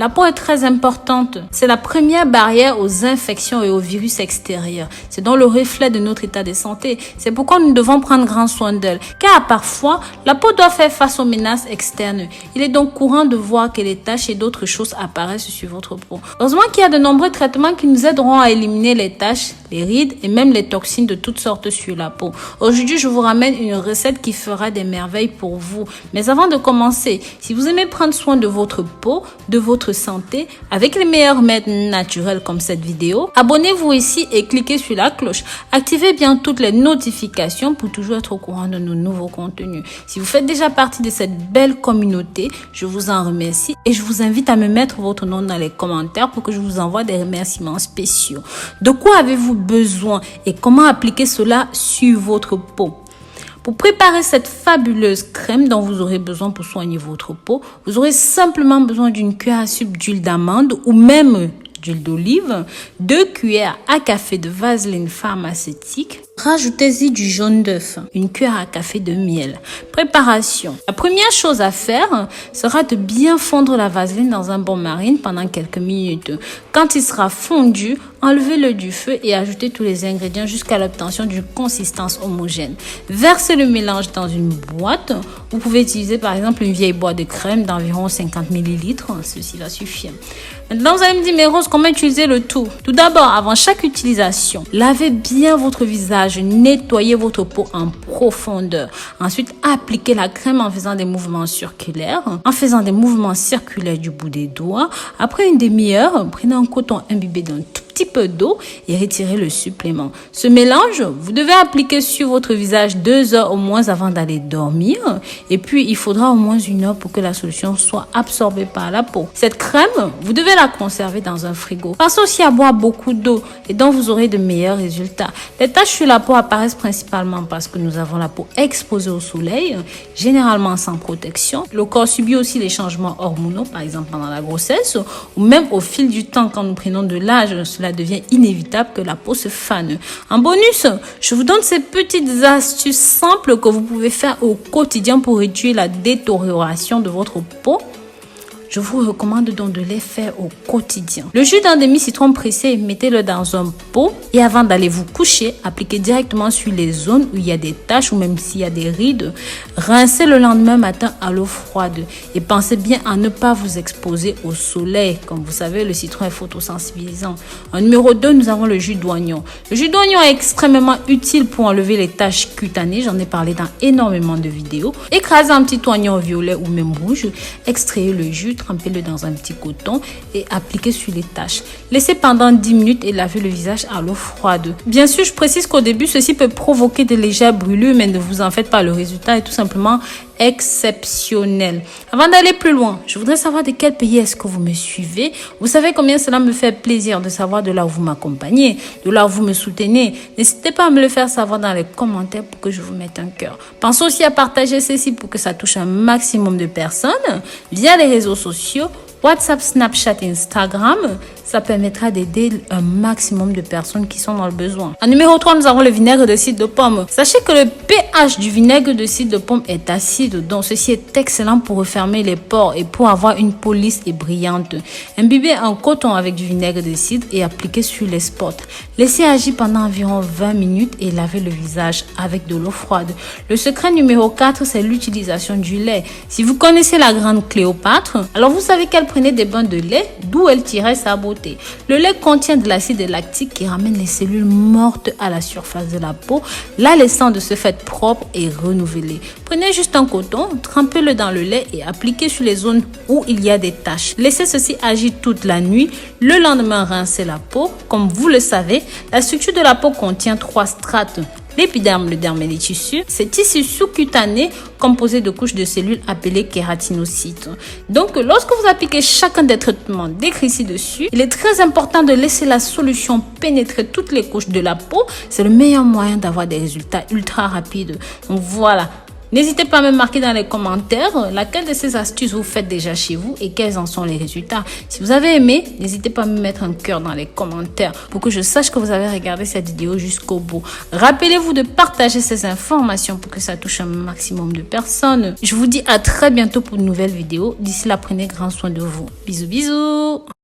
La peau est très importante. C'est la première barrière aux infections et aux virus extérieurs. C'est donc le reflet de notre état de santé. C'est pourquoi nous devons prendre grand soin d'elle. Car parfois, la peau doit faire face aux menaces externes. Il est donc courant de voir que les taches et d'autres choses apparaissent sur votre peau. Heureusement qu'il y a de nombreux traitements qui nous aideront à éliminer les taches, les rides et même les toxines de toutes sortes sur la peau. Aujourd'hui, je vous ramène une recette qui fera des merveilles pour vous. Mais avant de commencer, si vous aimez prendre soin de votre peau, de votre santé, avec les meilleurs remèdes naturels comme cette vidéo, abonnez-vous ici et cliquez sur la cloche. Activez bien toutes les notifications pour toujours être au courant de nos nouveaux contenus. Si vous faites déjà partie de cette belle communauté, je vous en remercie et je vous invite à me mettre votre nom dans les commentaires pour que je vous envoie des remerciements spéciaux. De quoi avez-vous besoin et comment appliquer cela sur votre peau? Pour préparer cette fabuleuse crème dont vous aurez besoin pour soigner votre peau, vous aurez simplement besoin d'une cuillère à soupe d'huile d'amande ou même d'huile d'olive, 2 cuillères à café de vaseline pharmaceutique. Rajoutez-y du jaune d'œuf, une cuillère à café de miel. Préparation. La première chose à faire sera de bien fondre la vaseline dans un bol marine pendant quelques minutes. Quand il sera fondu, enlevez-le du feu et ajoutez tous les ingrédients jusqu'à l'obtention d'une consistance homogène. Versez le mélange dans une boîte. Vous pouvez utiliser par exemple une vieille boîte de crème d'environ 50 ml. Ceci va suffire. Maintenant, vous allez me dire, mais Rose, comment utiliser le tout? Tout d'abord, avant chaque utilisation, lavez bien votre visage, nettoyez votre peau en profondeur. Ensuite, appliquez la crème en faisant des mouvements circulaires, du bout des doigts. Après une demi-heure, prenez un coton imbibé d'un tout petit peu d'eau et retirez le supplément. Ce mélange, vous devez appliquer sur votre visage 2 heures au moins avant d'aller dormir. Et puis, il faudra au moins 1 heure pour que la solution soit absorbée par la peau. Cette crème, vous devez la conserver dans un frigo. Pensez aussi à boire beaucoup d'eau et donc vous aurez de meilleurs résultats. Les taches sur la peau apparaissent principalement parce que nous avons la peau exposée au soleil, généralement sans protection. Le corps subit aussi les changements hormonaux, par exemple pendant la grossesse ou même au fil du temps quand nous prenons de l'âge. Cela devient inévitable que la peau se fane. En bonus, je vous donne ces petites astuces simples que vous pouvez faire au quotidien pour réduire la détérioration de votre peau. Je vous recommande donc de les faire au quotidien. Le jus d'un demi-citron pressé, mettez-le dans un pot et avant d'aller vous coucher, appliquez directement sur les zones où il y a des taches ou même s'il y a des rides. Rincez le lendemain matin à l'eau froide et pensez bien à ne pas vous exposer au soleil. Comme vous savez, le citron est photosensibilisant. En numéro 2, nous avons le jus d'oignon. Le jus d'oignon est extrêmement utile pour enlever les taches cutanées. J'en ai parlé dans énormément de vidéos. Écrasez un petit oignon violet ou même rouge, extrayez le jus, trempez-le dans un petit coton et appliquez sur les taches. Laissez pendant 10 minutes et lavez le visage à l'eau froide. Bien sûr, je précise qu'au début, ceci peut provoquer de légères brûlures, mais ne vous en faites pas, le résultat est tout simplement exceptionnel. Avant d'aller plus loin, je voudrais savoir de quel pays est-ce que vous me suivez. Vous savez combien cela me fait plaisir de savoir de là où vous m'accompagnez, de là où vous me soutenez. N'hésitez pas à me le faire savoir dans les commentaires pour que je vous mette un cœur. Pensez aussi à partager ceci pour que ça touche un maximum de personnes via les réseaux sociaux, WhatsApp, Snapchat, Instagram. Ça permettra d'aider un maximum de personnes qui sont dans le besoin. En numéro 3, nous avons le vinaigre de cidre de pomme. Sachez que le pH du vinaigre de cidre de pomme est acide, donc ceci est excellent pour refermer les pores et pour avoir une peau lisse et brillante. Imbibez un coton avec du vinaigre de cidre et appliquez sur les spots. Laissez agir pendant environ 20 minutes et lavez le visage avec de l'eau froide. Le secret numéro 4, c'est l'utilisation du lait. Si vous connaissez la grande Cléopâtre, alors vous savez qu'elle prenait des bains de lait, d'où elle tirait sa beauté. Le lait contient de l'acide lactique qui ramène les cellules mortes à la surface de la peau, la laissant de ce fait propre et renouvelée. Prenez juste un coton, trempez-le dans le lait et appliquez sur les zones où il y a des taches. Laissez ceci agir toute la nuit. Le lendemain, rincez la peau. Comme vous le savez, la structure de la peau contient 3 strates. L'épiderme, le derme et les tissus, c'est tissu sous-cutané composé de couches de cellules appelées kératinocytes. Donc, lorsque vous appliquez chacun des traitements décrits ci-dessus, il est très important de laisser la solution pénétrer toutes les couches de la peau. C'est le meilleur moyen d'avoir des résultats ultra rapides. Donc voilà. N'hésitez pas à me marquer dans les commentaires laquelle de ces astuces vous faites déjà chez vous et quels en sont les résultats. Si vous avez aimé, n'hésitez pas à me mettre un cœur dans les commentaires pour que je sache que vous avez regardé cette vidéo jusqu'au bout. Rappelez-vous de partager ces informations pour que ça touche un maximum de personnes. Je vous dis à très bientôt pour une nouvelle vidéo. D'ici là, prenez grand soin de vous. Bisous, bisous.